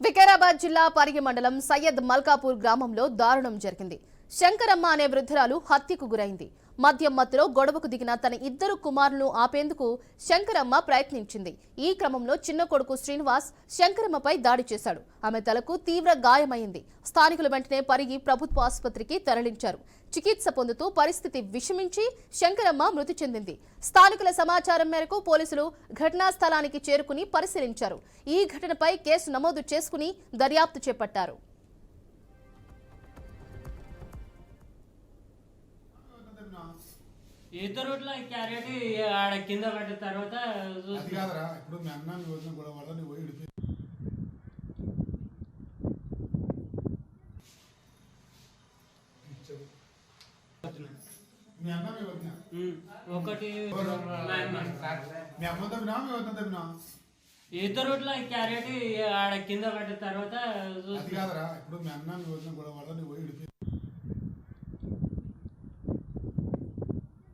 వికారాబాద్ జిల్లా పరిగి మండలం సయ్యద్ మల్కాపూర్ గ్రామంలో దారుణం జరిగింది. శంకరమ్మ అనే వృద్ధురాలు హత్యకు గురైంది. మద్యం మత్తులో గొడవకు దిగిన తన ఇద్దరు కుమారులను ఆపేందుకు శంకరమ్మ ప్రయత్నించింది. ఈ క్రమంలో చిన్న కొడుకు శ్రీనివాస్ శంకరమ్మపై దాడి చేశాడు. ఆమె తలకు తీవ్ర గాయమైంది. స్థానికులు వెంటనే పరిగి ప్రభుత్వ ఆసుపత్రికి తరలించారు. చికిత్స పొందుతూ పరిస్థితి విషమించి శంకరమ్మ మృతి చెందింది. స్థానికుల సమాచారం మేరకు పోలీసులు ఘటనా స్థలానికి చేరుకుని పరిశీలించారు. ఈ ఘటనపై కేసు నమోదు చేసుకుని దర్యాప్తు చేపట్టారు. ఇద్దరు క్యారెట్ ఆడ కింద పడ్డ తర్వాత ఇప్పుడు మీ అన్న మీ వదిన కూడా వల్ల నువ్వు పోయి మీ అన్న మీ వదిన ఒకటి మీ అమ్మ తప్పినా మీ వదిన తప్పినా ఇద్దరు క్యారెట్ ఆడ కింద పడ్డ తర్వాత అది కాదరా ఇప్పుడు మీ అన్న మీ వదిన కూడా వల్ల నువ్వు పోయి